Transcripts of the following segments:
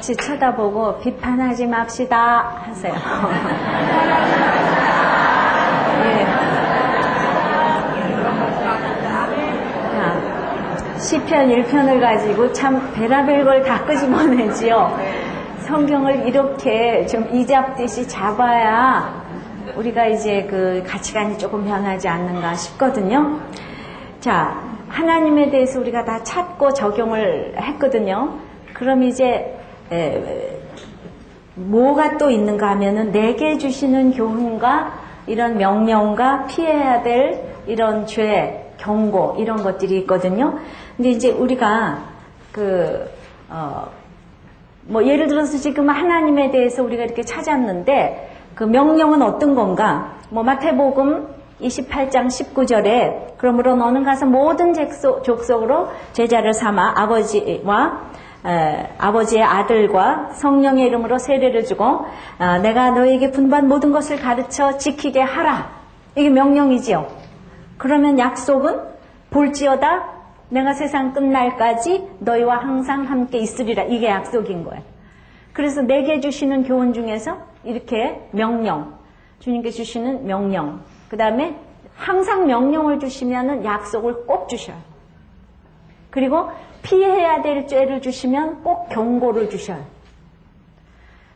같이 쳐다보고 비판하지 맙시다 하세요. 예. 시편 1편을 가지고 참 별의별 걸 다 끄집어내지요. 성경을 이렇게 좀 이잡듯이 잡아야 우리가 이제 그 가치관이 조금 변하지 않는가 싶거든요. 자, 하나님에 대해서 우리가 다 찾고 적용을 했거든요. 그럼 이제 뭐가 또 있는가 하면은 내게 주시는 교훈과 이런 명령과 피해야 될 이런 죄, 경고 이런 것들이 있거든요. 근데 이제 우리가 뭐 예를 들어서 지금 하나님에 대해서 우리가 이렇게 찾았는데 그 명령은 어떤 건가? 뭐 마태복음 28장 19절에 그러므로 너는 가서 모든 족속으로 제자를 삼아 아버지의 아들과 성령의 이름으로 세례를 주고 내가 너에게 분부한 모든 것을 가르쳐 지키게 하라. 이게 명령이지요. 그러면 약속은 볼지어다 내가 세상 끝날까지 너희와 항상 함께 있으리라. 이게 약속인 거예요. 그래서 내게 주시는 교훈 중에서 이렇게 명령, 주님께 주시는 명령, 그 다음에 항상 명령을 주시면은 약속을 꼭 주셔요. 그리고 피해야 될 죄를 주시면 꼭 경고를 주셔요.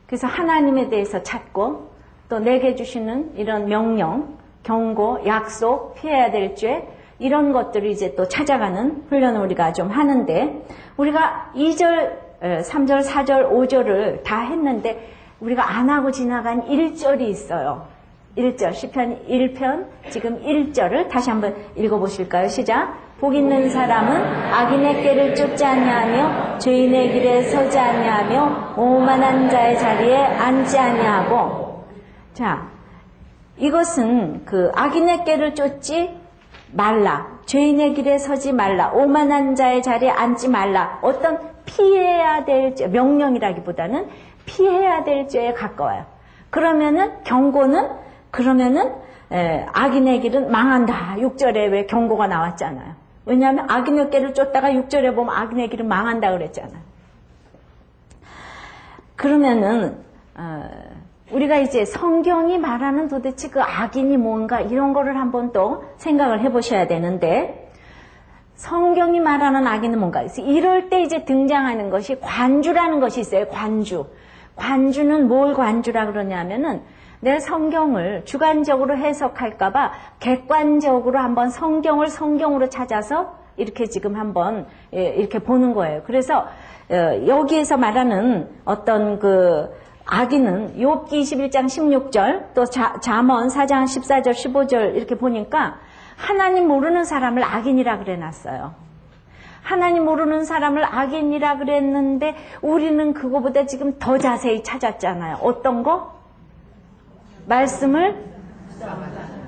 그래서 하나님에 대해서 찾고 또 내게 주시는 이런 명령, 경고, 약속, 피해야 될 죄 이런 것들을 이제 또 찾아가는 훈련을 우리가 좀 하는데 우리가 2절, 3절, 4절, 5절을 다 했는데 우리가 안 하고 지나간 1절이 있어요. 1절, 시편 1편 지금 1절을 다시 한번 읽어보실까요? 시작. 복 있는 사람은 악인의 꾀를 쫓지 아니하며 죄인의 길에 서지 아니하며 오만한 자의 자리에 앉지 아니하고. 자, 이것은 그 악인의 꾀를 쫓지 말라, 죄인의 길에 서지 말라, 오만한 자의 자리에 앉지 말라. 어떤 피해야 될 죄, 명령이라기보다는 피해야 될 죄에 가까워요. 그러면은 경고는 악인의 길은 망한다. 6절에 왜 경고가 나왔잖아요. 왜냐하면 악인의 꾀를 쫓다가 6절에 보면 악인의 길은 망한다 그랬잖아요. 그러면은 우리가 이제 성경이 말하는 도대체 그 악인이 뭔가 이런 거를 한번 또 생각을 해보셔야 되는데 성경이 말하는 악인은 뭔가 있어요. 이럴 때 이제 등장하는 것이 관주라는 것이 있어요. 관주는 뭘 관주라 그러냐면은 내 성경을 주관적으로 해석할까봐 객관적으로 한번 성경을 성경으로 찾아서 이렇게 지금 한번 이렇게 보는 거예요. 그래서 여기에서 말하는 어떤 그 악인은 욥기 21장 16절 또 잠언 4장 14절 15절 이렇게 보니까 하나님 모르는 사람을 악인이라 그래놨어요. 하나님 모르는 사람을 악인이라 그랬는데 우리는 그거보다 지금 더 자세히 찾았잖아요. 어떤 거? 말씀을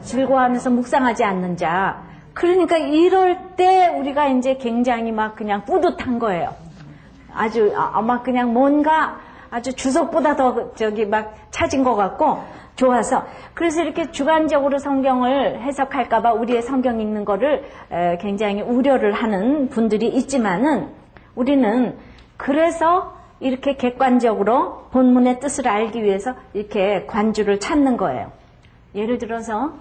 즐거워하면서 묵상하지 않는 자. 그러니까 이럴 때 우리가 이제 굉장히 막 그냥 뿌듯한 거예요. 아주 막 그냥 뭔가 아주 주석보다 더 막 찾은 것 같고 좋아서. 그래서 이렇게 주관적으로 성경을 해석할까봐 우리의 성경 읽는 거를 굉장히 우려를 하는 분들이 있지만은 우리는 그래서 이렇게 객관적으로 본문의 뜻을 알기 위해서 이렇게 관주를 찾는 거예요. 예를 들어서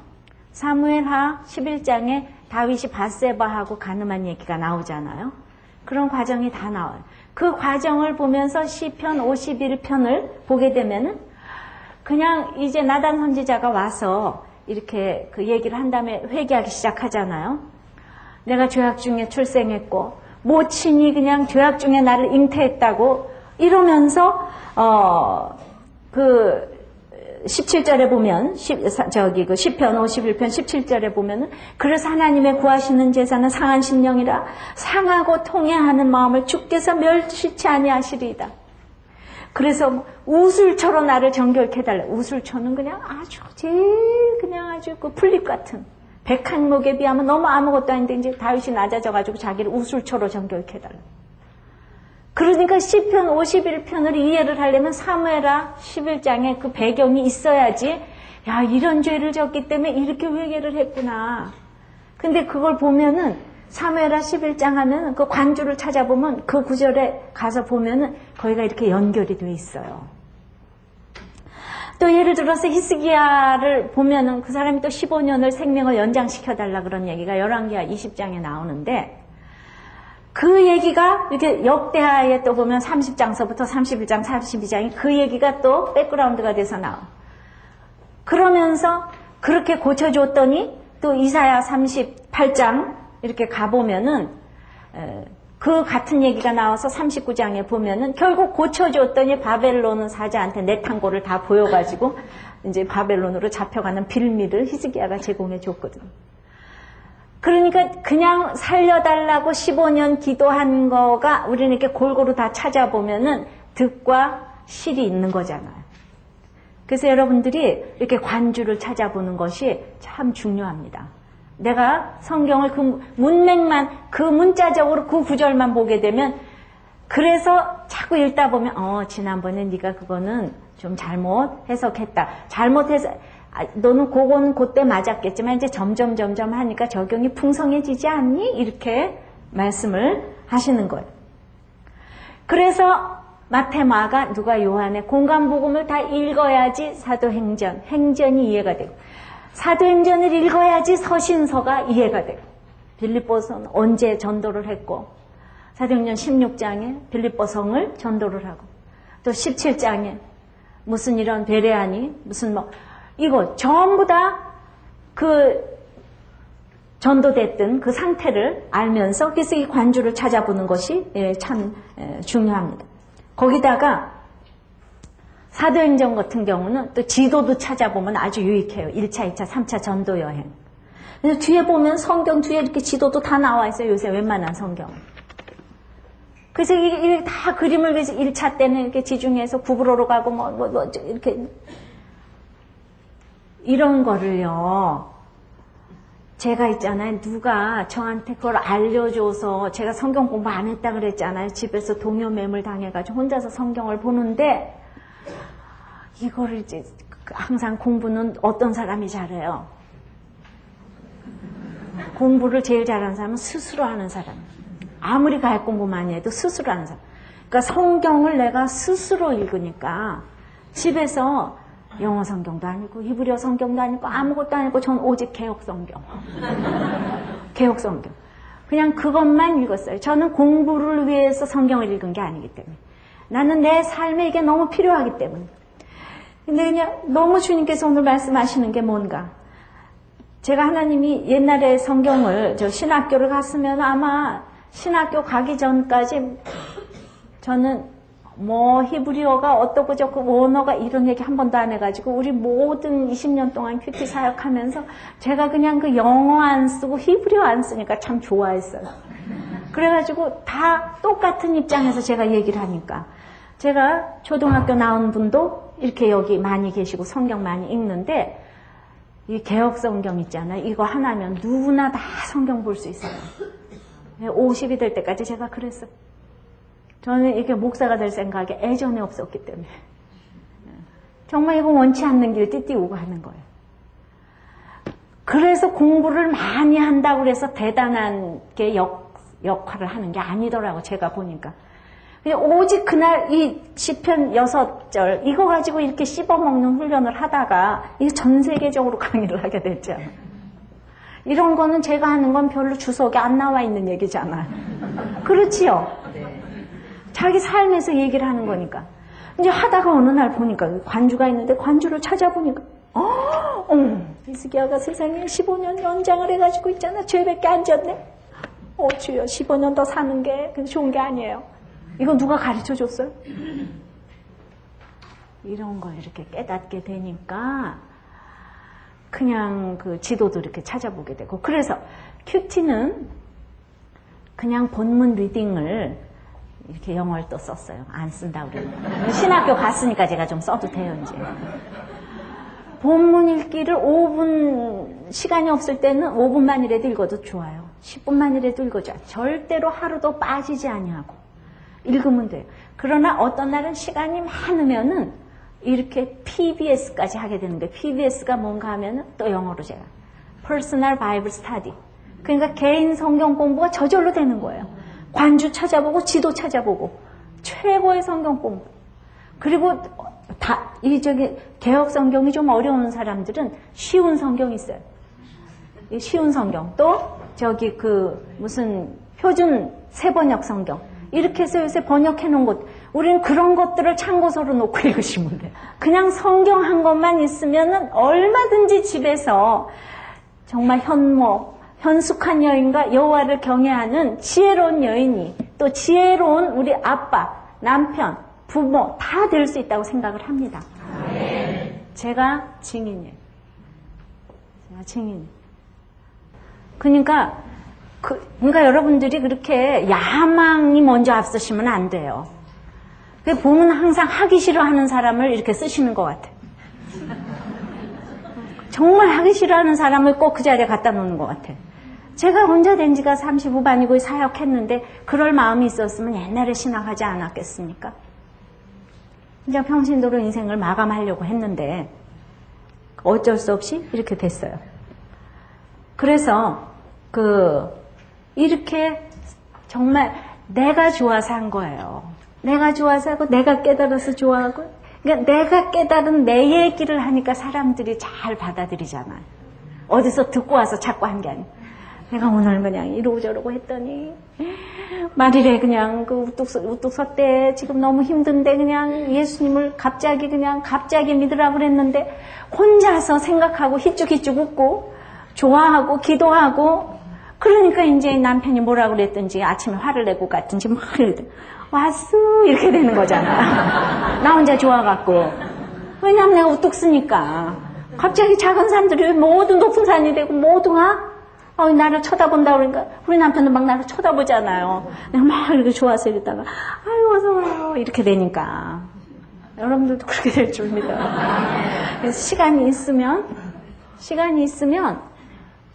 사무엘하 11장에 다윗이 밧세바하고 간음한 얘기가 나오잖아요. 그런 과정이 다 나와요. 그 과정을 보면서 시편 51편을 보게 되면은 그냥 이제 나단 선지자가 와서 이렇게 그 얘기를 한 다음에 회개하기 시작하잖아요. 내가 죄악 중에 출생했고 모친이 그냥 죄악 중에 나를 잉태했다고 이러면서 그 17절에 보면 그 시편 51편 17절에 보면은 그래서 하나님의 구하시는 제사는 상한 심령이라 상하고 통해하는 마음을 주께서 멸시치 아니하시리이다. 그래서 우술초로 나를 정결케 해달라. 우술초는 그냥 아주 제일 그냥 아주 그 풀잎 같은 백한목에 비하면 너무 아무것도 아닌데 이제 다윗이 낮아져가지고 자기를 우술초로 정결케 해달라. 그러니까 시편 51편을 이해를 하려면 사무엘하 11장에 그 배경이 있어야지. 야, 이런 죄를 졌기 때문에 이렇게 회개를 했구나. 근데 그걸 보면은 사무엘하 11장 하면 그 관주를 찾아보면 그 구절에 가서 보면은 거기가 이렇게 연결이 돼 있어요. 또 예를 들어서 히스기야를 보면은 그 사람이 또 15년을 생명을 연장시켜달라 그런 얘기가 열왕기하 20장에 나오는데 그 얘기가 이렇게 역대하에 또 보면 30장서부터 31장, 32장이 그 얘기가 또 백그라운드가 돼서 나와. 그러면서 그렇게 고쳐줬더니 또 이사야 38장 이렇게 가보면은 그 같은 얘기가 나와서 39장에 보면은 결국 고쳐줬더니 바벨론 사자한테 내탄고를 다 보여가지고 이제 바벨론으로 잡혀가는 빌미를 히스기야가 제공해 줬거든. 그러니까 그냥 살려달라고 15년 기도한 거가 우리는 이렇게 골고루 다 찾아보면은 득과 실이 있는 거잖아요. 그래서 여러분들이 이렇게 관주를 찾아보는 것이 참 중요합니다. 내가 성경을 그 문맥만, 그 문자적으로 그 구절만 보게 되면 그래서 자꾸 읽다 보면 지난번에 네가 그거는 좀 잘못 해석했다. 잘못해서 너는 그건 그때 맞았겠지만 이제 점점 하니까 적용이 풍성해지지 않니? 이렇게 말씀을 하시는 거예요. 그래서 마태, 마가, 누가, 요한의 공간복음을 다 읽어야지 사도행전, 행전이 이해가 되고 사도행전을 읽어야지 서신서가 이해가 되고 빌립보서는 언제 전도를 했고 사도행전 16장에 빌립보성을 전도를 하고 또 17장에 무슨 이런 베레아니 무슨 이거 전부 다 그 전도됐던 그 상태를 알면서 그래서 이 관주를 찾아보는 것이 참 중요합니다. 거기다가 사도행전 같은 경우는 또 지도도 찾아보면 아주 유익해요. 1차, 2차, 3차 전도 여행. 그래서 뒤에 보면 성경 뒤에 이렇게 지도도 다 나와 있어요. 요새 웬만한 성경. 그래서 이게 다 그림을 그래서 1차 때는 이렇게 지중해에서 구부로로 가고 이렇게 이런 거를요. 제가 있잖아요. 누가 저한테 그걸 알려줘서 제가 성경 공부 안 했다 그랬잖아요. 집에서 동요 매물 당해가지고 혼자서 성경을 보는데 이거를 이제 항상 공부는 어떤 사람이 잘해요? 공부를 제일 잘하는 사람은 스스로 하는 사람. 아무리 가입 공부 많이 해도 스스로 하는 사람. 그러니까 성경을 내가 스스로 읽으니까 집에서 영어 성경도 아니고 히브리어 성경도 아니고 아무것도 아니고 전 오직 개혁 성경. 개혁 성경. 그냥 그것만 읽었어요. 저는 공부를 위해서 성경을 읽은 게 아니기 때문에. 나는 내 삶에 이게 너무 필요하기 때문에. 근데 그냥 너무 주님께서 오늘 말씀하시는 게 뭔가. 제가 하나님이 옛날에 성경을 저 신학교를 갔으면 아마 신학교 가기 전까지 저는 히브리어가 어떻고 저고 원어가 이런 얘기 한 번도 안 해가지고 우리 모든 20년 동안 큐티 사역하면서 제가 그냥 그 영어 안 쓰고 히브리어 안 쓰니까 참 좋아했어요. 그래가지고 다 똑같은 입장에서 제가 얘기를 하니까 제가 초등학교 나온 분도 이렇게 여기 많이 계시고 성경 많이 읽는데 이 개혁 성경 있잖아요. 이거 하나면 누구나 다 성경 볼 수 있어요. 50이 될 때까지 제가 그랬어요. 저는 이렇게 목사가 될 생각이 예전에 없었기 때문에 정말 이거 원치 않는 길 띠띠우고 하는 거예요. 그래서 공부를 많이 한다고 해서 대단한 게 역할을 하는 게 아니더라고 제가 보니까. 그냥 오직 그날 이 시편 6절 이거 가지고 이렇게 씹어먹는 훈련을 하다가 이게 전 세계적으로 강의를 하게 됐잖아요. 이런 거는 제가 하는 건 별로 주석에 안 나와 있는 얘기잖아요. 그렇지요? 자기 삶에서 얘기를 하는 거니까. 이제 하다가 어느 날 보니까 관주가 있는데 관주를 찾아보니까 히스기야가 세상에 15년 연장을 해가지고 있잖아. 죄밖에 안 졌네. 주여 15년 더 사는 게 좋은 게 아니에요. 이거 누가 가르쳐줬어요? 이런 걸 이렇게 깨닫게 되니까 그냥 그 지도도 이렇게 찾아보게 되고 그래서 큐티는 그냥 본문 리딩을 이렇게 영어를 또 썼어요. 안 쓴다고 그러고. 신학교 갔으니까 제가 좀 써도 돼요, 이제. 본문 읽기를 5분, 시간이 없을 때는 5분만이라도 읽어도 좋아요. 10분만이라도 읽어줘. 절대로 하루도 빠지지 아니하고. 읽으면 돼요. 그러나 어떤 날은 시간이 많으면은 이렇게 PBS까지 하게 되는 거예요. PBS가 뭔가 하면은 또 영어로 제가. Personal Bible Study. 그러니까 개인 성경 공부가 저절로 되는 거예요. 관주 찾아보고 지도 찾아보고 최고의 성경 공부. 그리고 개혁 성경이 좀 어려운 사람들은 쉬운 성경이 있어요. 쉬운 성경. 또 무슨 표준 세번역 성경. 이렇게 해서 요새 번역해 놓은 것. 우리는 그런 것들을 참고서로 놓고 읽으시면 돼요. 그냥 성경 한 것만 있으면은 얼마든지 집에서 정말 현숙한 여인과 여호와를 경외하는 지혜로운 여인이, 또 지혜로운 우리 아빠, 남편, 부모 다 될 수 있다고 생각을 합니다. 제가 증인이에요. 그러니까 여러분들이 그렇게 야망이 먼저 앞서시면 안 돼요. 보면 항상 하기 싫어하는 사람을 이렇게 쓰시는 것 같아요. 정말 하기 싫어하는 사람을 꼭 그 자리에 갖다 놓는 것 같아요. 제가 혼자 된 지가 30 후반이고 사역했는데 그럴 마음이 있었으면 옛날에 신학하지 않았겠습니까? 이제 평신도로 인생을 마감하려고 했는데 어쩔 수 없이 이렇게 됐어요. 그래서 이렇게 정말 내가 좋아서 한 거예요. 내가 좋아서 하고 내가 깨달아서 좋아하고, 그러니까 내가 깨달은 내 얘기를 하니까 사람들이 잘 받아들이잖아요. 어디서 듣고 와서 자꾸 한 게 아니에요. 내가 오늘 그냥 이러고 저러고 했더니 말이래 그냥 우뚝 섰대. 지금 너무 힘든데 그냥 예수님을 갑자기 믿으라고 그랬는데 혼자서 생각하고 히쭉히쭉 웃고 좋아하고 기도하고, 그러니까 이제 남편이 뭐라고 그랬든지 아침에 화를 내고 갔든지 막 왔어 이렇게 되는 거잖아. 나 혼자 좋아갖고. 왜냐면 내가 우뚝 쓰니까. 갑자기 작은 산들이 모두 높은 산이 되고 모두가 나를 쳐다본다 그러니까 우리 남편은 막 나를 쳐다보잖아요. 내가 막 이렇게 좋아서 이러다가 아유 어서 와요 이렇게 되니까. 여러분들도 그렇게 될 줄 믿어요. 그래서 시간이 있으면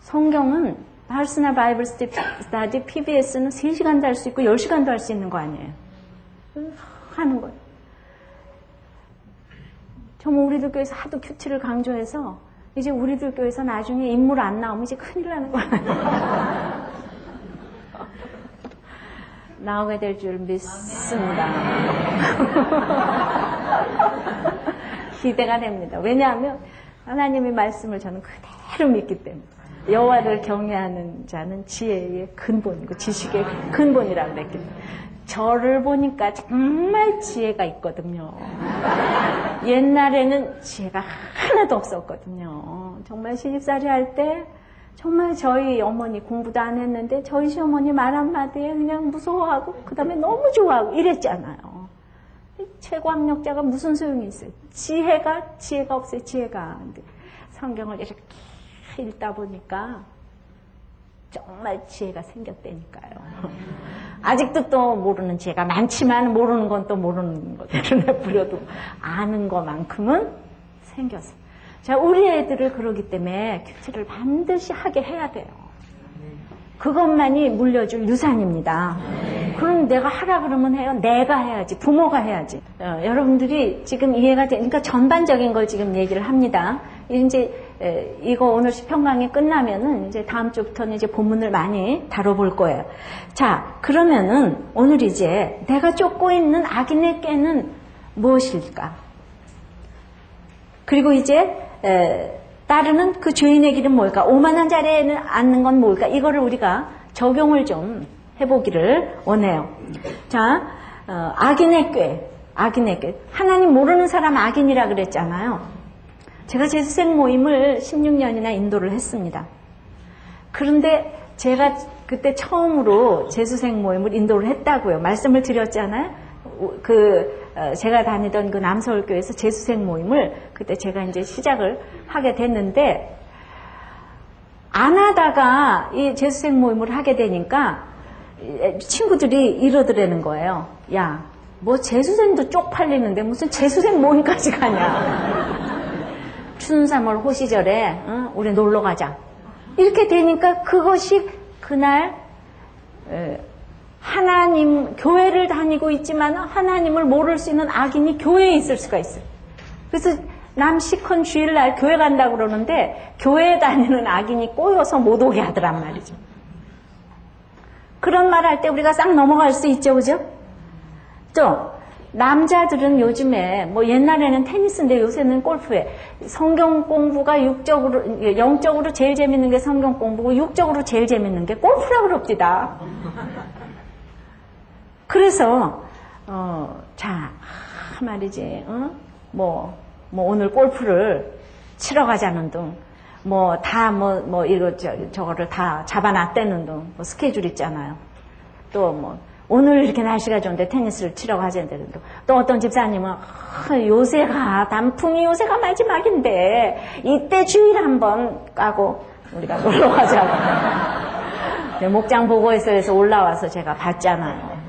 성경은 할스나 바이블 스터디 PBS는 3시간도 할 수 있고 10시간도 할 수 있는 거 아니에요. 하는 거예요. 정말 우리들 교회에서 하도 큐티를 강조해서 이제 우리들 교회에서 나중에 인물 안 나오면 이제 큰일 나는 거예요. 나오게 될 줄 믿습니다. 기대가 됩니다. 왜냐하면 하나님의 말씀을 저는 그대로 믿기 때문에. 여호와를 경외하는 자는 지혜의 근본이고 지식의 근본이라고 그랬기 때문에. 저를 보니까 정말 지혜가 있거든요. 옛날에는 지혜가 하나도 없었거든요. 정말 시집살이 할 때 정말 저희 어머니 공부도 안 했는데 저희 시어머니 말 한마디에 그냥 무서워하고 그 다음에 너무 좋아하고 이랬잖아요. 최고학력자가 무슨 소용이 있어요. 지혜가 없어요. 지혜가. 근데 성경을 이렇게 읽다 보니까 정말 지혜가 생겼다니까요. 아직도 또 모르는 지혜가 많지만 모르는 건 또 모르는 것대로 내버려도 아는 것만큼은 생겼어요. 자, 우리 애들을 그러기 때문에 큐티를 반드시 하게 해야 돼요. 그것만이 물려줄 유산입니다. 그럼 내가 하라 그러면 해요? 내가 해야지. 부모가 해야지. 여러분들이 지금 이해가 되니까 전반적인 걸 지금 얘기를 합니다. 이제 이거 오늘 시편 강의 끝나면은 이제 다음 주부터는 이제 본문을 많이 다뤄볼 거예요. 자, 그러면은 오늘 이제 내가 쫓고 있는 악인의 꾀는 무엇일까? 그리고 이제 따르는 그 죄인의 길은 뭘까? 오만한 자리에 앉는 건 뭘까? 이거를 우리가 적용을 좀 해보기를 원해요. 자, 악인의 꾀. 하나님 모르는 사람 악인이라 그랬잖아요. 제가 재수생 모임을 16년이나 인도를 했습니다. 그런데 제가 그때 처음으로 재수생 모임을 인도를 했다고요. 말씀을 드렸잖아요. 제가 다니던 그 남서울교회에서 재수생 모임을 그때 제가 이제 시작을 하게 됐는데, 안 하다가 이 재수생 모임을 하게 되니까 친구들이 이러더라는 거예요. 야, 뭐 재수생도 쪽팔리는데 무슨 재수생 모임까지 가냐. 추운 3월 호시절에 우리 놀러 가자. 이렇게 되니까 그것이 그날 하나님 교회를 다니고 있지만 하나님을 모를 수 있는 악인이 교회에 있을 수가 있어요. 그래서 남시컨 주일날 교회 간다고 그러는데 교회에 다니는 악인이 꼬여서 못 오게 하더란 말이죠. 그런 말 할 때 우리가 싹 넘어갈 수 있죠, 그죠? 또 남자들은 요즘에 뭐 옛날에는 테니스인데 요새는 골프에 성경 공부가 영적으로 제일 재밌는 게 성경 공부고 육적으로 제일 재밌는 게 골프라고 그럽디다. 그래서 말이지, 뭐 오늘 골프를 치러 가자는 둥, 저거를 다 잡아놨다는 둥, 뭐 스케줄 있잖아요. 또 오늘 이렇게 날씨가 좋은데 테니스를 치러 가자는 둥. 또 어떤 집사님은, 단풍이 요새가 마지막인데, 이때 주일 한번 까고, 우리가 놀러 가자고. 목장 보고회소에서 올라와서 제가 봤잖아요.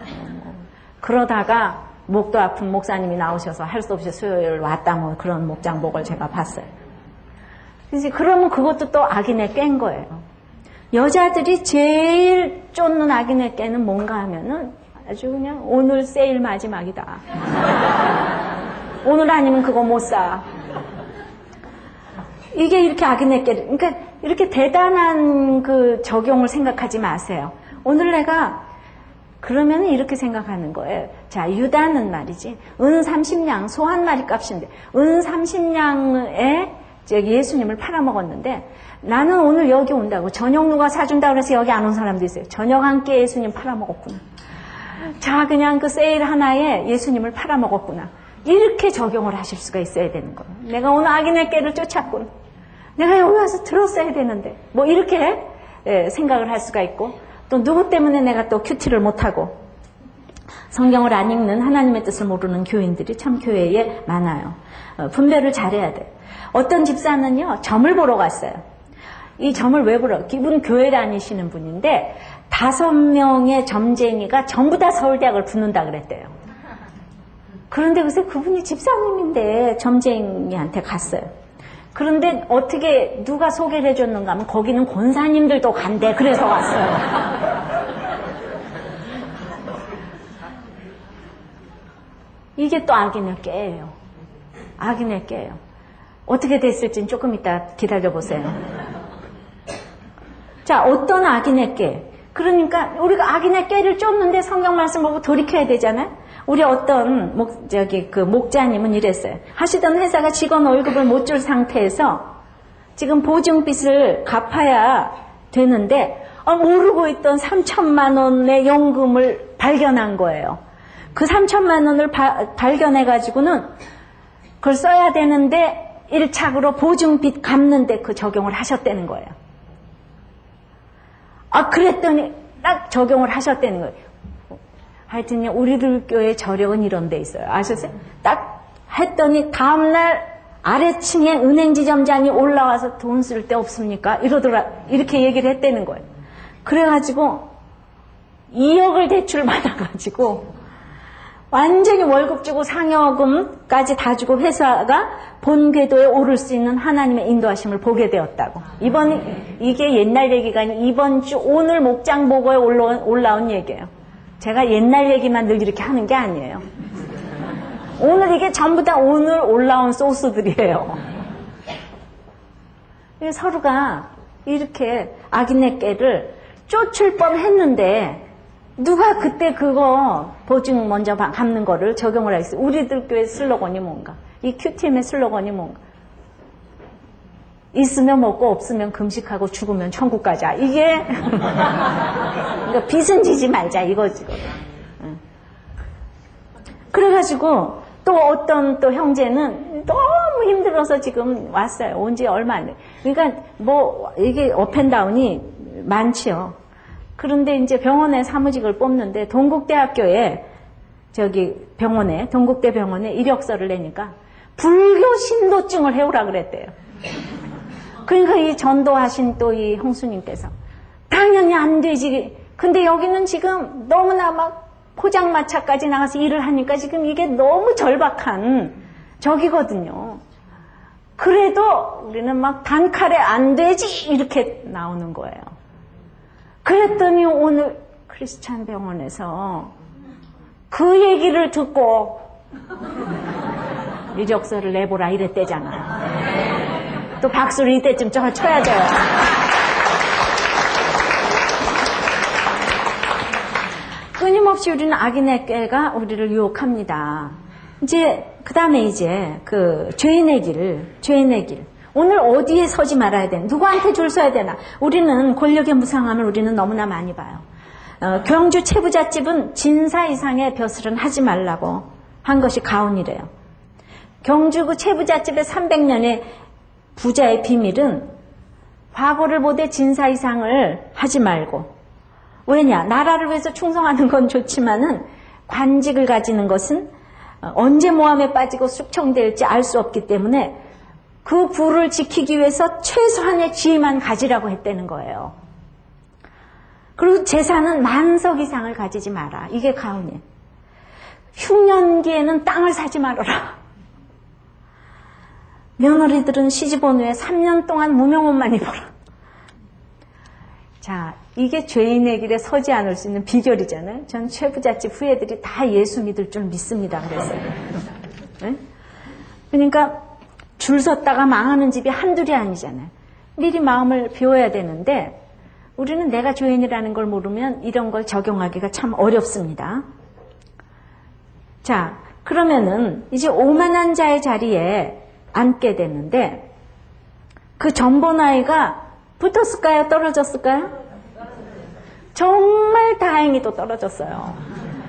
그러다가, 목도 아픈 목사님이 나오셔서 할 수 없이 수요일 왔다 그런 목장복을 제가 봤어요. 그러면 그것도 또 악인의 꾀인 거예요. 여자들이 제일 쫓는 악인의 꾀는 뭔가 하면은 아주 그냥 오늘 세일 마지막이다. 오늘 아니면 그거 못 사. 이게 이렇게 악인의 꾀. 그러니까 이렇게 대단한 그 적용을 생각하지 마세요. 오늘 내가 그러면 이렇게 생각하는 거예요. 자, 유다는 말이지. 은 30냥, 소 한 마리 값인데, 은 30냥에 예수님을 팔아먹었는데, 나는 오늘 여기 온다고. 저녁 누가 사준다고 그래서 여기 안 온 사람도 있어요. 저녁 한 끼에 예수님 팔아먹었구나. 자, 그냥 그 세일 하나에 예수님을 팔아먹었구나. 이렇게 적용을 하실 수가 있어야 되는 거예요. 내가 오늘 악인의 꾀를 쫓았군. 내가 여기 와서 들었어야 되는데. 이렇게 생각을 할 수가 있고, 또 누구 때문에 내가 또 큐티를 못하고 성경을 안 읽는 하나님의 뜻을 모르는 교인들이 참 교회에 많아요. 분별을 잘해야 돼요. 어떤 집사는요, 점을 보러 갔어요. 이 점을 왜 보러? 이분 교회 다니시는 분인데 5명의 점쟁이가 전부 다 서울대학을 붙는다 그랬대요. 그런데 그래서 그분이 집사님인데 점쟁이한테 갔어요. 그런데 어떻게 누가 소개를 해줬는가 하면 거기는 권사님들도 간대. 그래서 왔어요. 이게 또 악인의 꾀예요. 악인의 꾀예요. 어떻게 됐을지는 조금 이따 기다려보세요. 자, 어떤 악인의 꾀. 그러니까 우리가 악인의 꾀를 쫓는데 성경 말씀 보고 돌이켜야 되잖아요. 우리 어떤 목자님은 이랬어요. 하시던 회사가 직원 월급을 못 줄 상태에서 지금 보증빚을 갚아야 되는데 모르고 있던 3천만 원의 연금을 발견한 거예요. 그 3천만 원을 발견해가지고는 그걸 써야 되는데 1착으로 보증빚 갚는데 그 적용을 하셨다는 거예요. 그랬더니 딱 적용을 하셨다는 거예요. 하여튼 우리들 교회 저력은 이런 데 있어요. 아셨어요? 딱 했더니 다음날 아래층에 은행지점장이 올라와서 돈 쓸 데 없습니까? 이렇게 얘기를 했다는 거예요. 그래가지고 2억을 대출 받아가지고 완전히 월급 주고 상여금까지 다 주고 회사가 본 궤도에 오를 수 있는 하나님의 인도하심을 보게 되었다고. 이게 옛날 얘기가 아니고 이번 주 오늘 목장 보고에 올라온 얘기예요. 제가 옛날 얘기만 늘 이렇게 하는 게 아니에요. 오늘 이게 전부 다 오늘 올라온 소스들이에요. 서로가 이렇게 악인의 꾀를 쫓을 뻔했는데 누가 그때 그거 보증 먼저 갚는 거를 적용을 하겠어요. 우리들 교회 슬로건이 뭔가? 이 큐티엠의 슬로건이 뭔가? 있으면 먹고 없으면 금식하고 죽으면 천국 가자. 이게 그러니까 빚은 지지 말자 이거지. 그래가지고 또 어떤 또 형제는 너무 힘들어서 지금 왔어요. 온 지 얼마 안 돼. 그러니까 이게 업앤다운이 많지요. 그런데 이제 병원에 사무직을 뽑는데 동국대학교에 동국대 병원에 이력서를 내니까 불교 신도증을 해오라 그랬대요. 그러니까 이 전도하신 또 이 형수님께서 당연히 안 되지. 근데 여기는 지금 너무나 막 포장마차까지 나가서 일을 하니까 지금 이게 너무 절박한 적이거든요. 그래도 우리는 막 단칼에 안 되지 이렇게 나오는 거예요. 그랬더니 오늘 크리스찬 병원에서 그 얘기를 듣고 이력서를 내보라 이랬대잖아요. 또 박수를 이때쯤 쳐야 돼요. 끊임없이 우리는 악인에게가 우리를 유혹합니다. 이제 그 다음에 이제 그 죄인의 길. 오늘 어디에 서지 말아야 되나? 누구한테 줄 서야 되나? 우리는 권력의 무상함을 우리는 너무나 많이 봐요. 경주 채부잣집은 진사 이상의 벼슬은 하지 말라고 한 것이 가훈이래요. 경주 그 채부잣집의 300년의 부자의 비밀은 과거를 보되 진사 이상을 하지 말고, 왜냐? 나라를 위해서 충성하는 건 좋지만은 관직을 가지는 것은 언제 모함에 빠지고 숙청될지 알 수 없기 때문에 그 부를 지키기 위해서 최소한의 지위만 가지라고 했다는 거예요. 그리고 재산은 만석 이상을 가지지 마라. 이게 가훈이에요. 흉년기에는 땅을 사지 말아라. 며느리들은 시집 온 후에 3년 동안 무명옷만 입어라. 자, 이게 죄인의 길에 서지 않을 수 있는 비결이잖아요. 전 최부잣집 후예들이 다 예수 믿을 줄 믿습니다. 그래서. 네? 그러니까 줄 섰다가 망하는 집이 한둘이 아니잖아요. 미리 마음을 비워야 되는데 우리는 내가 죄인이라는 걸 모르면 이런 걸 적용하기가 참 어렵습니다. 자, 그러면은 이제 오만한 자의 자리에 앉게 됐는데 그 전보나이가 붙었을까요? 떨어졌을까요? 정말 다행히도 떨어졌어요.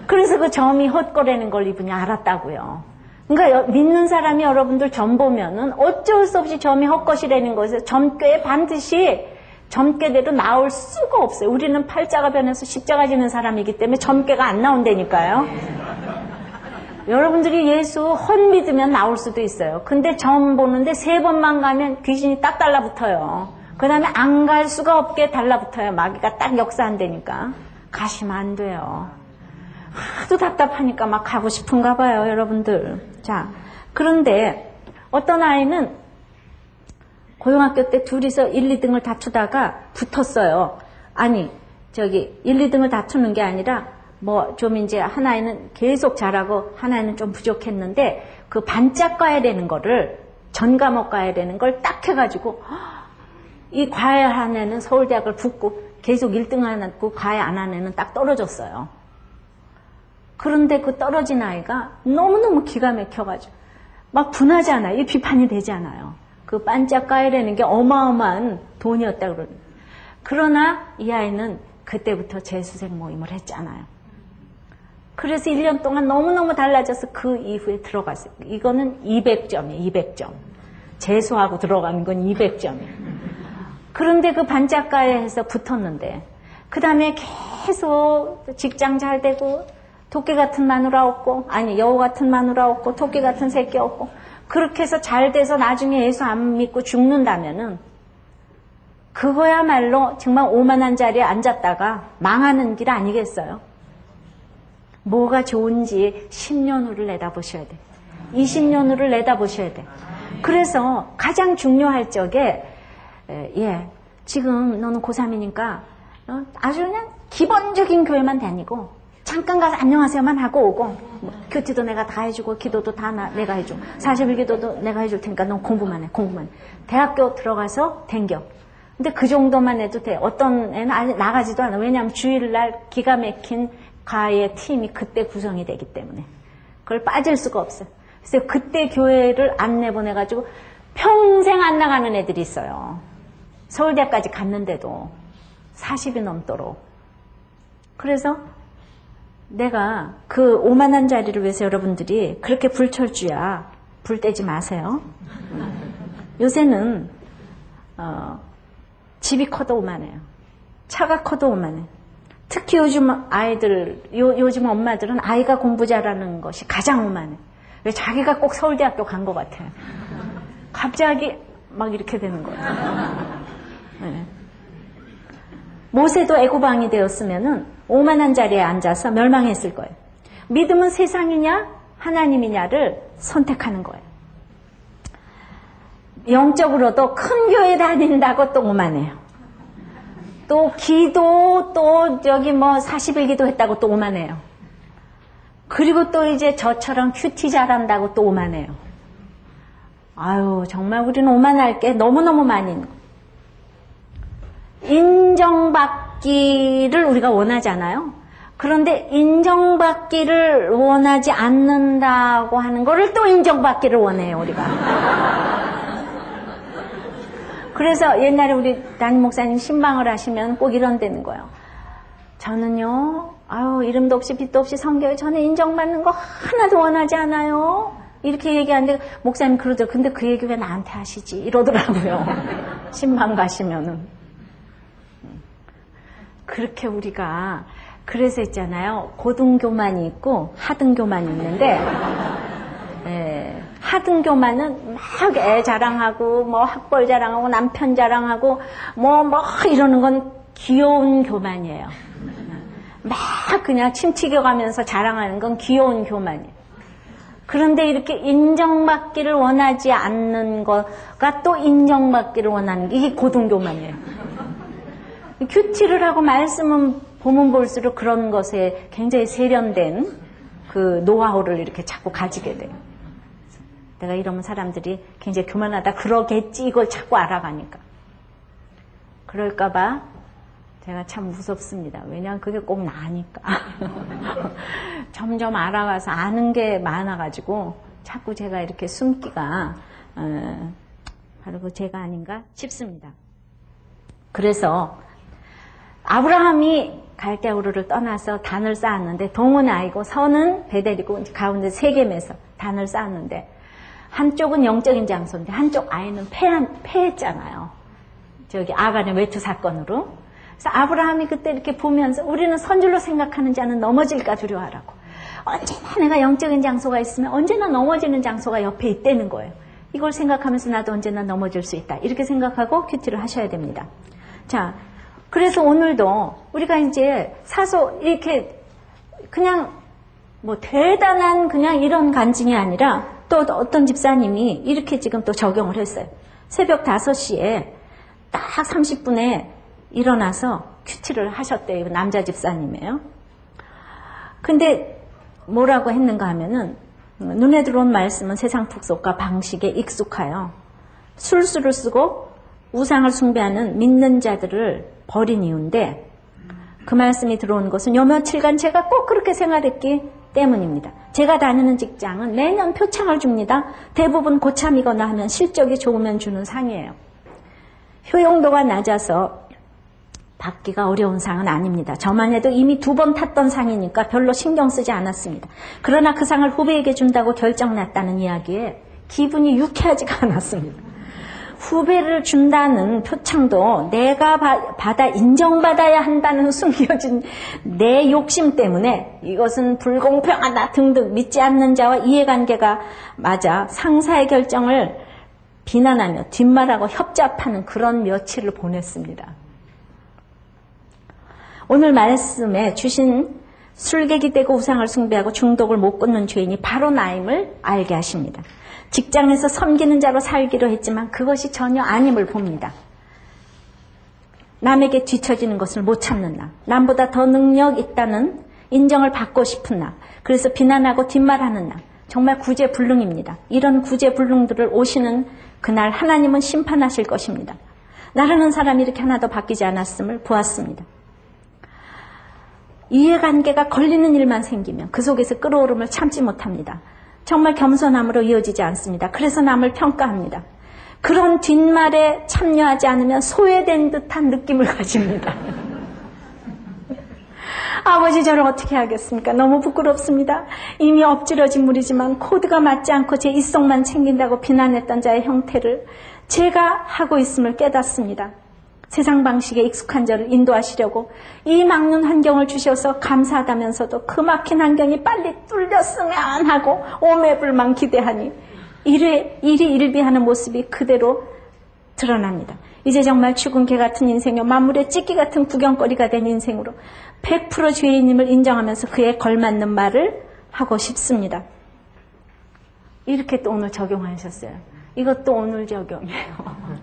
그래서 그 점이 헛거라는 걸 이분이 알았다고요. 그러니까 믿는 사람이 여러분들 점 보면은 어쩔 수 없이 점이 헛것이라는 것에 점괘에 반드시 점괘대로 나올 수가 없어요. 우리는 팔자가 변해서 십자가 지는 사람이기 때문에 점괘가 안 나온다니까요. 여러분들이 예수 헛 믿으면 나올 수도 있어요. 근데 점 보는데 3번만 가면 귀신이 딱 달라붙어요. 그 다음에 안 갈 수가 없게 달라붙어요. 마귀가 딱 역사한다니까. 가시면 안 돼요. 하도 답답하니까 막 가고 싶은가 봐요, 여러분들. 자, 그런데 어떤 아이는 고등학교 때 둘이서 1, 2등을 다투다가 붙었어요. 아니, 1, 2등을 다투는 게 아니라 뭐 좀 이제 하나에는 계속 잘하고 하나에는 좀 부족했는데 그 반짝 가야 되는 거를 전 과목 가야 되는 걸 딱 해가지고 이 과외 한 애는 서울대학을 붙고 계속 1등 하고 과외 안 한 애는 딱 떨어졌어요. 그런데 그 떨어진 아이가 너무너무 기가 막혀가지고 막 분하잖아요. 이 비판이 되잖아요. 그 반짝 가야라는 게 어마어마한 돈이었다 그러는. 그러나 이 아이는 그때부터 재수생 모임을 했잖아요. 그래서 1년 동안 너무너무 달라져서 그 이후에 들어갔어요. 이거는 200점이에요. 200점. 재수하고 들어가는 건 200점이에요. 그런데 그 반짝가에서 붙었는데 그 다음에 계속 직장 잘 되고 토끼 같은 마누라 없고, 아니 여우 같은 마누라 없고 토끼 같은 새끼 없고, 그렇게 해서 잘 돼서 나중에 예수 안 믿고 죽는다면은 그거야말로 정말 오만한 자리에 앉았다가 망하는 길 아니겠어요? 뭐가 좋은지 10년 후를 내다보셔야 돼. 20년 후를 내다보셔야 돼. 그래서 가장 중요할 적에 지금 너는 고3이니까 아주 그냥 기본적인 교회만 다니고 잠깐 가서 안녕하세요만 하고 오고, 뭐, 큐티도 내가 다 해주고 기도도 다 내가 해주고 40일기도도 내가 해줄 테니까 넌 공부만 해. 대학교 들어가서 댕겨. 근데 그 정도만 해도 돼. 어떤 애는 아직 나가지도 않아. 왜냐하면 주일날 기가 막힌 과외 팀이 그때 구성이 되기 때문에 그걸 빠질 수가 없어요. 그래서 그때 교회를 안 내보내가지고 평생 안 나가는 애들이 있어요. 서울대까지 갔는데도 40이 넘도록. 그래서 내가 그 오만한 자리를 위해서 여러분들이 그렇게 불철주야. 불 떼지 마세요. 요새는 집이 커도 오만해요. 차가 커도 오만해. 특히 요즘 아이들, 요즘 엄마들은 아이가 공부 잘하는 것이 가장 오만해. 왜 자기가 꼭 서울대학교 간 것 같아요. 갑자기 막 이렇게 되는 거예요. 네. 모세도 애고방이 되었으면은 오만한 자리에 앉아서 멸망했을 거예요. 믿음은 세상이냐 하나님이냐를 선택하는 거예요. 영적으로도 큰 교회 다닌다고 또 오만해요. 또 기도 또 저기 뭐 40일 기도했다고 또 오만해요. 그리고 또 이제 저처럼 큐티 잘한다고 또 오만해요. 아유, 정말 우리는 오만할 게 너무너무 많이 있는 거예요. 인정받기를 우리가 원하잖아요. 그런데 인정받기를 원하지 않는다고 하는 거를 또 인정받기를 원해요, 우리가. 그래서 옛날에 우리 담임 목사님 신방을 하시면 꼭 이런 데는 거예요. 저는요, 이름도 없이 빛도 없이 성교에 저는 인정받는 거 하나도 원하지 않아요. 이렇게 얘기하는데 목사님 그러더라고요. 근데 그 얘기 왜 나한테 하시지? 이러더라고요. 신방 가시면은. 그렇게 우리가 그래서 있잖아요. 고등교만이 있고 하등교만이 있는데 하등교만은 막 애 자랑하고 뭐 학벌 자랑하고 남편 자랑하고 뭐 이러는 건 귀여운 교만이에요. 막 그냥 침 튀겨가면서 자랑하는 건 귀여운 교만이에요. 그런데 이렇게 인정받기를 원하지 않는 거가 또 인정받기를 원하는 게 이게 고등교만이에요. 큐티를 하고 말씀은 보면 볼수록 그런 것에 굉장히 세련된 그 노하우를 이렇게 자꾸 가지게 돼요. 내가 이러면 사람들이 굉장히 교만하다 그러겠지 이걸 자꾸 알아가니까. 그럴까봐 제가 참 무섭습니다. 왜냐하면 그게 꼭 나니까. 점점 알아가서 아는 게 많아가지고 자꾸 제가 이렇게 숨기가 바로 그 제가 아닌가 싶습니다. 그래서 아브라함이 갈대우르를 떠나서 단을 쌓았는데 동은 아이고 선은 베델이고 가운데 세겜에서 단을 쌓았는데 한쪽은 영적인 장소인데 한쪽 아이는 패했잖아요. 저기 아간의 외투 사건으로. 그래서 아브라함이 그때 이렇게 보면서 우리는 선줄로 생각하는 자는 넘어질까 두려워하라고. 언제나 내가 영적인 장소가 있으면 언제나 넘어지는 장소가 옆에 있다는 거예요. 이걸 생각하면서 나도 언제나 넘어질 수 있다. 이렇게 생각하고 큐티를 하셔야 됩니다. 자, 그래서 오늘도 우리가 이제 이렇게 그냥 뭐 대단한 그냥 이런 간증이 아니라 또 어떤 집사님이 이렇게 지금 또 적용을 했어요. 새벽 5시에 딱 30분에 일어나서 큐티를 하셨대요. 남자 집사님이에요. 근데 뭐라고 했는가 하면은 눈에 들어온 말씀은 세상 풍속과 방식에 익숙하여 술수를 쓰고 우상을 숭배하는 믿는 자들을 버린 이유인데 그 말씀이 들어온 것은 요 며칠간 제가 꼭 그렇게 생활했기 때문입니다. 제가 다니는 직장은 매년 표창을 줍니다. 대부분 고참이거나 하면 실적이 좋으면 주는 상이에요. 효용도가 낮아서 받기가 어려운 상은 아닙니다. 저만 해도 이미 2번 탔던 상이니까 별로 신경 쓰지 않았습니다. 그러나 그 상을 후배에게 준다고 결정났다는 이야기에 기분이 유쾌하지가 않았습니다. 후배를 준다는 표창도 내가 받아 인정받아야 한다는 숨겨진 내 욕심 때문에 이것은 불공평하다 등등 믿지 않는 자와 이해관계가 맞아 상사의 결정을 비난하며 뒷말하고 협잡하는 그런 며칠을 보냈습니다. 오늘 말씀에 주신 술객이 되고 우상을 숭배하고 중독을 못 끊는 죄인이 바로 나임을 알게 하십니다. 직장에서 섬기는 자로 살기로 했지만 그것이 전혀 아님을 봅니다. 남에게 뒤처지는 것을 못 참는 나, 남보다 더 능력 있다는 인정을 받고 싶은 나, 그래서 비난하고 뒷말하는 나, 정말 구제불능입니다. 이런 구제불능들을 오시는 그날 하나님은 심판하실 것입니다. 나라는 사람이 이렇게 하나도 바뀌지 않았음을 보았습니다. 이해관계가 걸리는 일만 생기면 그 속에서 끓어오름을 참지 못합니다. 정말 겸손함으로 이어지지 않습니다. 그래서 남을 평가합니다. 그런 뒷말에 참여하지 않으면 소외된 듯한 느낌을 가집니다. 아버지 저를 어떻게 하겠습니까? 너무 부끄럽습니다. 이미 엎질러진 물이지만 코드가 맞지 않고 제 입속만 챙긴다고 비난했던 자의 형태를 제가 하고 있음을 깨닫습니다. 세상 방식에 익숙한 저를 인도하시려고 이 막는 환경을 주셔서 감사하다면서도 그 막힌 환경이 빨리 뚫렸으면 하고 오매불망 기대하니 일이 일비하는 모습이 그대로 드러납니다. 이제 정말 죽은 개 같은 인생이요 만물의 찢기 같은 구경거리가 된 인생으로 100% 죄인임을 인정하면서 그에 걸맞는 말을 하고 싶습니다. 이렇게 또 오늘 적용하셨어요. 이것도 오늘 적용이에요.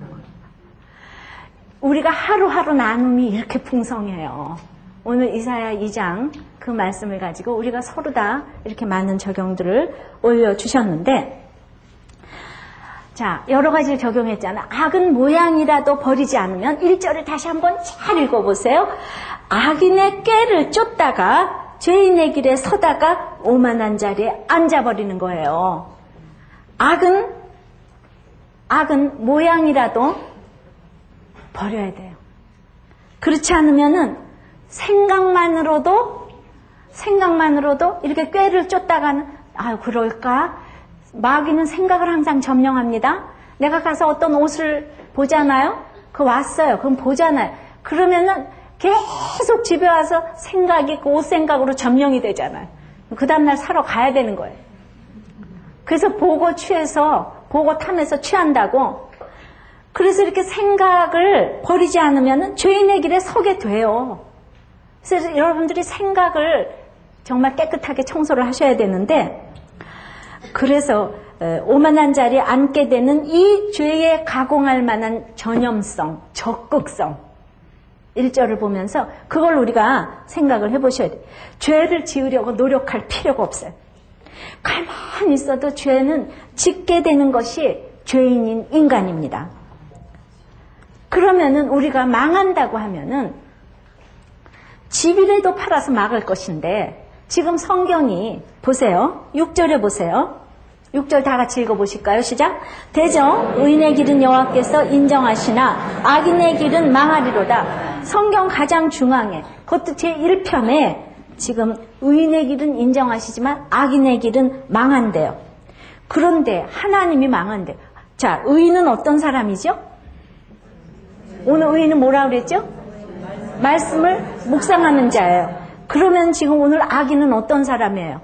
우리가 하루하루 나눔이 이렇게 풍성해요. 오늘 이사야 2장 그 말씀을 가지고 우리가 서로 다 이렇게 많은 적용들을 올려주셨는데, 자, 여러 가지를 적용했잖아. 악은 모양이라도 버리지 않으면 1절을 다시 한번 잘 읽어보세요. 악인의 꾀를 쫓다가 죄인의 길에 서다가 오만한 자리에 앉아버리는 거예요. 악은 모양이라도 버려야 돼요. 그렇지 않으면은 생각만으로도 이렇게 꾀를 쫓다가는 그럴까? 마귀는 생각을 항상 점령합니다. 내가 가서 어떤 옷을 보잖아요. 그거 왔어요. 그럼 보잖아요. 그러면은 계속 집에 와서 생각이 그 옷 생각으로 점령이 되잖아요. 그 다음날 사러 가야 되는 거예요. 그래서 보고 탐해서 취한다고. 그래서 이렇게 생각을 버리지 않으면 죄인의 길에 서게 돼요. 그래서 여러분들이 생각을 정말 깨끗하게 청소를 하셔야 되는데, 그래서 오만한 자리에 앉게 되는 이 죄에 가공할 만한 전염성, 적극성, 1절을 보면서 그걸 우리가 생각을 해보셔야 돼요. 죄를 지으려고 노력할 필요가 없어요. 가만히 있어도 죄는 짓게 되는 것이 죄인인 인간입니다. 그러면은 우리가 망한다고 하면은 집이라도 팔아서 막을 것인데, 지금 성경이 보세요. 6절에 보세요. 6절 다 같이 읽어보실까요? 시작. 대저 의인의 길은 여호와께서 인정하시나 악인의 길은 망하리로다. 성경 가장 중앙에, 그것도 제1편에 지금 의인의 길은 인정하시지만 악인의 길은 망한대요. 그런데 하나님이 망한대요. 자, 의인은 어떤 사람이죠? 오늘 의인은 뭐라고 그랬죠? 말씀을 묵상하는 자예요. 그러면 지금 오늘 악인은 어떤 사람이에요?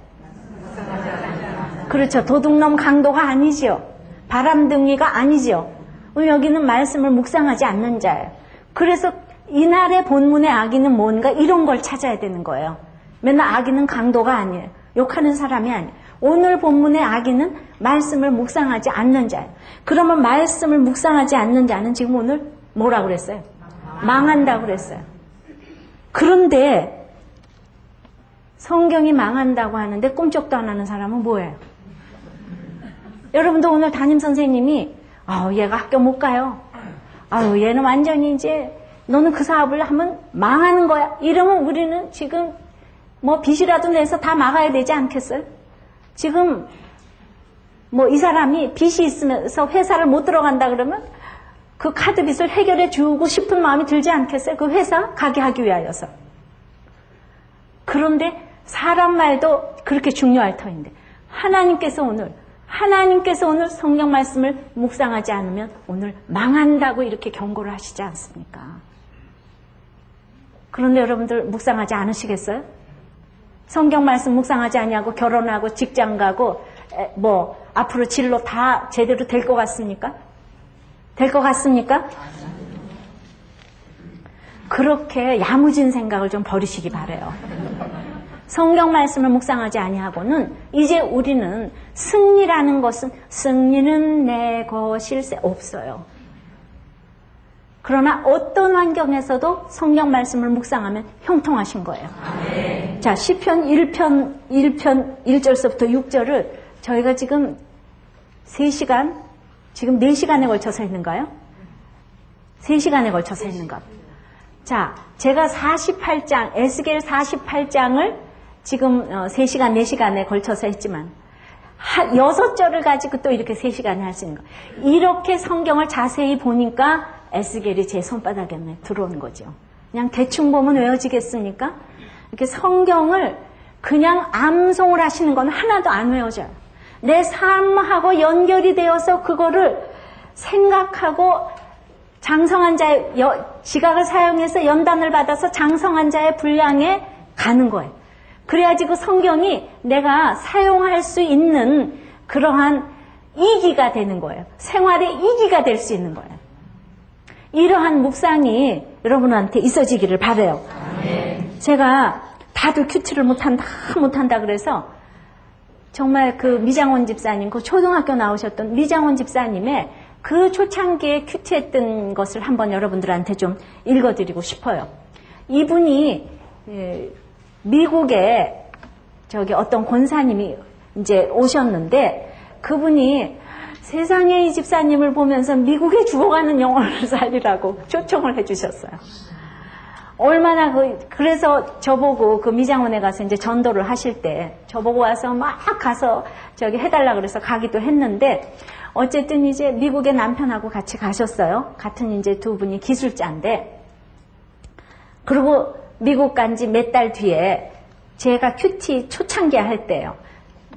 그렇죠. 도둑놈 강도가 아니죠. 바람둥이가 아니죠. 여기는 말씀을 묵상하지 않는 자예요. 그래서 이날의 본문의 악인은 뭔가 이런 걸 찾아야 되는 거예요. 맨날 악인은 강도가 아니에요. 욕하는 사람이 아니에요. 오늘 본문의 악인은 말씀을 묵상하지 않는 자예요. 그러면 말씀을 묵상하지 않는 자는 지금 오늘 뭐라고 그랬어요? 망한다고 그랬어요. 그런데 성경이 망한다고 하는데 꿈쩍도 안 하는 사람은 뭐예요? 여러분도 오늘 담임선생님이 얘가 학교 못 가요. 얘는 완전히 이제 너는 그 사업을 하면 망하는 거야. 이러면 우리는 지금 뭐 빚이라도 내서 다 막아야 되지 않겠어요? 지금 뭐 이 사람이 빚이 있으면서 회사를 못 들어간다 그러면 그 카드 빚을 해결해 주고 싶은 마음이 들지 않겠어요? 그 회사 가게 하기 위하여서. 그런데 사람 말도 그렇게 중요할 터인데 하나님께서 오늘 성경 말씀을 묵상하지 않으면 오늘 망한다고 이렇게 경고를 하시지 않습니까? 그런데 여러분들 묵상하지 않으시겠어요? 성경 말씀 묵상하지 아니하고 결혼하고 직장 가고 뭐 앞으로 진로 다 제대로 될 것 같습니까? 될 것 같습니까? 그렇게 야무진 생각을 좀 버리시기 바라요. 성경 말씀을 묵상하지 아니하고는 이제 우리는 승리라는 것은 승리는 내 것일세 없어요. 그러나 어떤 환경에서도 성경 말씀을 묵상하면 형통하신 거예요. 자, 시편 1편 1절서부터 6절을 저희가 지금 3시간, 지금 4시간에 걸쳐서 했는가요? 3시간에 걸쳐서 했는가? 자, 제가 48장, 에스겔 48장을 지금 3시간, 4시간에 걸쳐서 했지만 6절을 가지고 또 이렇게 3시간에 할 수 있는 거예요. 이렇게 성경을 자세히 보니까 에스겔이 제 손바닥에 들어오는 거죠. 그냥 대충 보면 외워지겠습니까? 이렇게 성경을 그냥 암송을 하시는 건 하나도 안 외워져요. 내 삶하고 연결이 되어서 그거를 생각하고 장성한 자의 지각을 사용해서 연단을 받아서 장성한 자의 분량에 가는 거예요. 그래야지 그 성경이 내가 사용할 수 있는 그러한 이기가 되는 거예요. 생활의 이기가 될 수 있는 거예요. 이러한 묵상이 여러분한테 있어지기를 바라요. 제가 다들 큐티를 못한다 그래서 정말 그 미장원 집사님, 그 초등학교 나오셨던 미장원 집사님의 그 초창기에 큐티했던 것을 한번 여러분들한테 좀 읽어드리고 싶어요. 이분이 미국에 어떤 권사님이 이제 오셨는데 그분이 세상에 이 집사님을 보면서 미국에 죽어가는 영혼을 살리라고 초청을 해주셨어요. 얼마나 그래서 저보고 그 미장원에 가서 이제 전도를 하실 때 저보고 와서 막 가서 저기 해달라 그래서 가기도 했는데 어쨌든 이제 미국에 남편하고 같이 가셨어요. 같은 이제 두 분이 기술자인데 그리고 미국 간 지 몇 달 뒤에 제가 큐티 초창기 할 때요.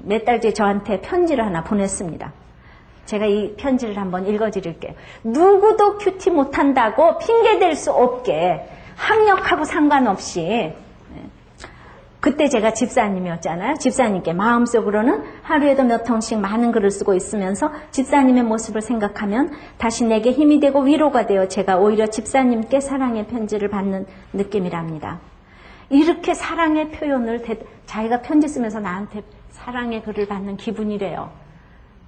몇 달 뒤에 저한테 편지를 하나 보냈습니다. 제가 이 편지를 한번 읽어드릴게요. 누구도 큐티 못한다고 핑계댈 수 없게 학력하고 상관없이 그때 제가 집사님이었잖아요. 집사님께 마음속으로는 하루에도 몇 통씩 많은 글을 쓰고 있으면서 집사님의 모습을 생각하면 다시 내게 힘이 되고 위로가 되어 제가 오히려 집사님께 사랑의 편지를 받는 느낌이랍니다. 이렇게 사랑의 표현을 자기가 편지 쓰면서 나한테 사랑의 글을 받는 기분이래요.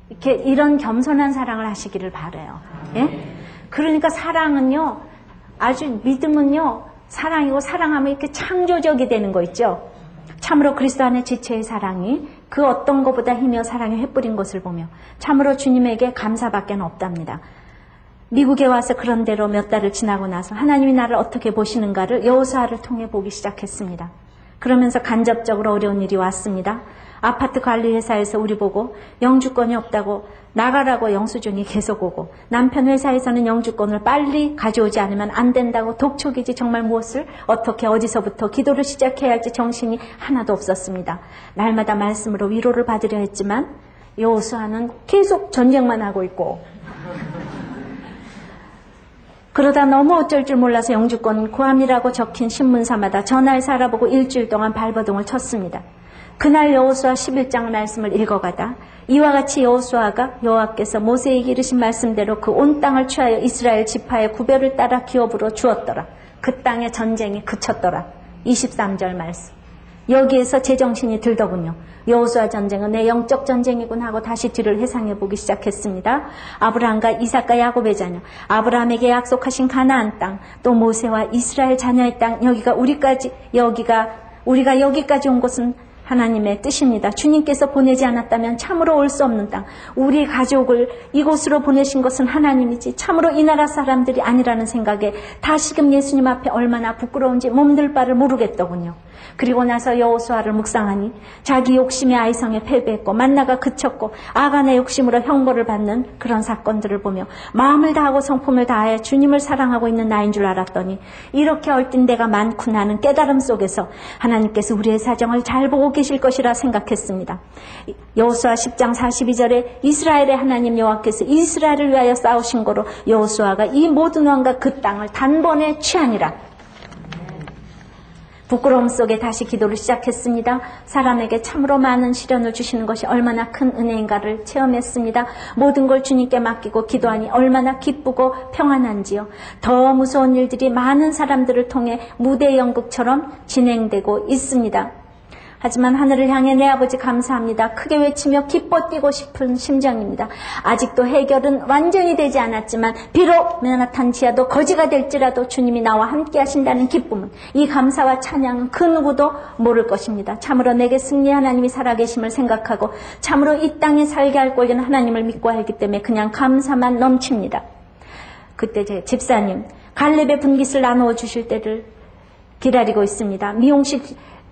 이렇게 이런 겸손한 사랑을 하시기를 바라요. 예? 그러니까 사랑은요. 아주 믿음은요. 사랑이고 사랑하면 이렇게 창조적이 되는 거 있죠. 참으로 그리스도 안에 지체의 사랑이 그 어떤 것보다 힘이어 사랑에 횃불인 것을 보며 참으로 주님에게 감사밖에 없답니다. 미국에 와서 그런 대로 몇 달을 지나고 나서 하나님이 나를 어떻게 보시는가를 여호수아를 통해 보기 시작했습니다. 그러면서 간접적으로 어려운 일이 왔습니다. 아파트 관리회사에서 우리 보고 영주권이 없다고 나가라고 영수증이 계속 오고 남편 회사에서는 영주권을 빨리 가져오지 않으면 안 된다고 독촉이지 정말 무엇을 어떻게 어디서부터 기도를 시작해야 할지 정신이 하나도 없었습니다. 날마다 말씀으로 위로를 받으려 했지만 여호수아는 계속 전쟁만 하고 있고 그러다 너무 어쩔 줄 몰라서 영주권 구함이라고 적힌 신문사마다 전화해서 알아보고 일주일 동안 발버둥을 쳤습니다. 그날 여호수아 11장 말씀을 읽어가다 이와 같이 여호수아가 여호와께서 모세에게 이르신 말씀대로 그 온 땅을 취하여 이스라엘 지파의 구별을 따라 기업으로 주었더라. 그 땅의 전쟁이 그쳤더라. 23절 말씀. 여기에서 제정신이 들더군요. 여호수아 전쟁은 내 영적 전쟁이군 하고 다시 뒤를 회상해 보기 시작했습니다. 아브라함과 이삭과 야곱의 자녀, 아브라함에게 약속하신 가나안 땅, 또 모세와 이스라엘 자녀의 땅, 우리가 여기까지 온 것은 하나님의 뜻입니다. 주님께서 보내지 않았다면 참으로 올 수 없는 땅, 우리 가족을 이곳으로 보내신 것은 하나님이지 참으로 이 나라 사람들이 아니라는 생각에 다시금 예수님 앞에 얼마나 부끄러운지 몸둘 바를 모르겠더군요. 그리고 나서 여호수아를 묵상하니 자기 욕심의 아이성에 패배했고 만나가 그쳤고 아간의 욕심으로 형벌을 받는 그런 사건들을 보며 마음을 다하고 성품을 다하여 주님을 사랑하고 있는 나인 줄 알았더니 이렇게 얼뛴 데가 많구나 하는 깨달음 속에서 하나님께서 우리의 사정을 잘 보고 계실 것이라 생각했습니다. 여호수아 10장 42절에 이스라엘의 하나님 여호와께서 이스라엘을 위하여 싸우신 거로 여호수아가 이 모든 왕과 그 땅을 단번에 취하니라. 부끄러움 속에 다시 기도를 시작했습니다. 사람에게 참으로 많은 시련을 주시는 것이 얼마나 큰 은혜인가를 체험했습니다. 모든 걸 주님께 맡기고 기도하니 얼마나 기쁘고 평안한지요. 더 무서운 일들이 많은 사람들을 통해 무대 연극처럼 진행되고 있습니다. 하지만 하늘을 향해 내 아버지 감사합니다. 크게 외치며 기뻐 뛰고 싶은 심정입니다. 아직도 해결은 완전히 되지 않았지만 비록 메나탄 지하도 거지가 될지라도 주님이 나와 함께 하신다는 기쁨은 이 감사와 찬양은 그 누구도 모를 것입니다. 참으로 내게 승리 하나님이 살아계심을 생각하고 참으로 이 땅에 살게 할 권리는 하나님을 믿고 알기 때문에 그냥 감사만 넘칩니다. 그때 제 집사님 갈렙의 분깃을 나누어 주실 때를 기다리고 있습니다. 미용실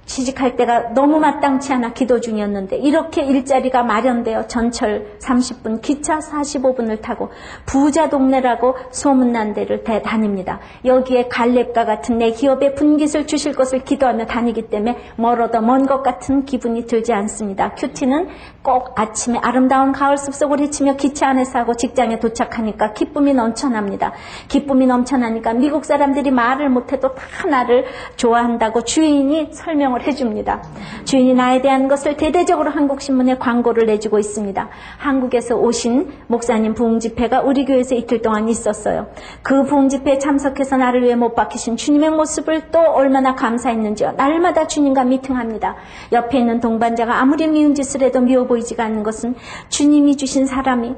취직할 때가 너무 마땅치 않아 기도 중이었는데 이렇게 일자리가 마련되어 전철 30분, 기차 45분을 타고 부자 동네라고 소문난 데를 다닙니다. 여기에 갈렙과 같은 내 기업에 분깃을 주실 것을 기도하며 다니기 때문에 멀어도 먼 것 같은 기분이 들지 않습니다. 큐티는 꼭 아침에 아름다운 가을 숲속을 헤치며 기차 안에서 하고 직장에 도착하니까 기쁨이 넘쳐납니다. 기쁨이 넘쳐나니까 미국 사람들이 말을 못해도 다 나를 좋아한다고 주인이 설명을 해줍니다. 주인이 나에 대한 것을 대대적으로 한국신문에 광고를 내주고 있습니다. 한국에서 오신 목사님 부흥집회가 우리 교회에서 이틀 동안 있었어요. 그 부흥집회에 참석해서 나를 위해 못 박히신 주님의 모습을 또 얼마나 감사했는지요. 날마다 주님과 미팅합니다. 옆에 있는 동반자가 아무리 미운 짓을 해도 미워 보이지가 않는 것은 주님이 주신 사랑이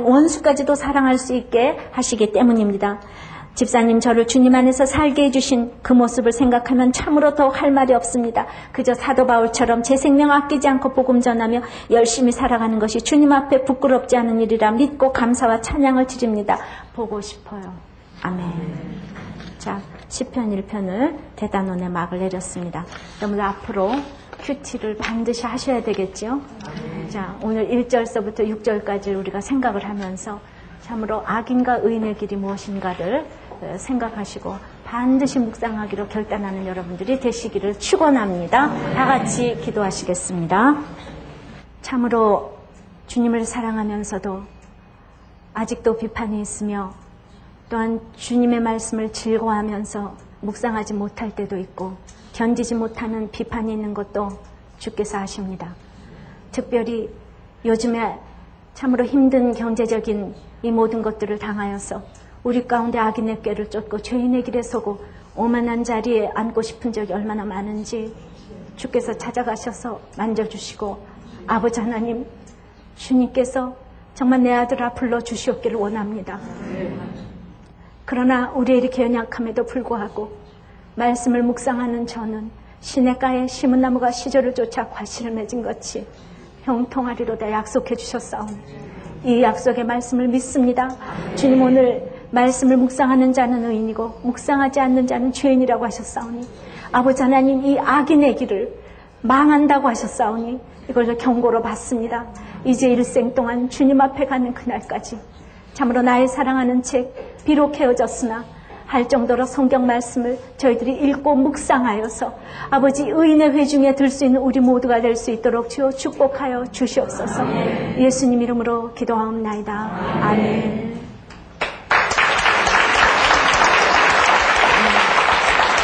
원수까지도 사랑할 수 있게 하시기 때문입니다. 집사님 저를 주님 안에서 살게 해주신 그 모습을 생각하면 참으로 더욱 할 말이 없습니다. 그저 사도 바울처럼 제 생명 아끼지 않고 복음 전하며 열심히 살아가는 것이 주님 앞에 부끄럽지 않은 일이라 믿고 감사와 찬양을 드립니다. 보고 싶어요. 아멘. 자. 시편 1편을 대단원에 막을 내렸습니다. 그러면 앞으로 큐티를 반드시 하셔야 되겠죠. 자, 오늘 1절서부터 6절까지 우리가 생각을 하면서 참으로 악인과 의인의 길이 무엇인가를 생각하시고 반드시 묵상하기로 결단하는 여러분들이 되시기를 축원합니다. 다 같이 기도하시겠습니다. 참으로 주님을 사랑하면서도 아직도 비판이 있으며 또한 주님의 말씀을 즐거워하면서 묵상하지 못할 때도 있고 견디지 못하는 비판이 있는 것도 주께서 아십니다. 특별히 요즘에 참으로 힘든 경제적인 이 모든 것들을 당하여서 우리 가운데 악인의 꾀를 쫓고 죄인의 길에 서고 오만한 자리에 앉고 싶은 적이 얼마나 많은지 주께서 찾아가셔서 만져주시고 아버지 하나님, 주님께서 정말 내 아들아 불러주시옵기를 원합니다. 그러나 우리의 이렇게 연약함에도 불구하고 말씀을 묵상하는 저는 시냇가에 심은 나무가 시절을 쫓아 과실을 맺은 것이 형통하리로다 약속해 주셨사오니 이 약속의 말씀을 믿습니다. 주님, 오늘 말씀을 묵상하는 자는 의인이고 묵상하지 않는 자는 죄인이라고 하셨사오니 아버지 하나님, 이 악인의 길을 망한다고 하셨사오니 이걸 경고로 받습니다. 이제 일생 동안 주님 앞에 가는 그날까지 참으로 나의 사랑하는 책 비록 헤어졌으나 할 정도로 성경 말씀을 저희들이 읽고 묵상하여서 아버지 의인의 회중에 들 수 있는 우리 모두가 될 수 있도록 주여 축복하여 주시옵소서. 예수님 이름으로 기도하옵나이다. 아멘.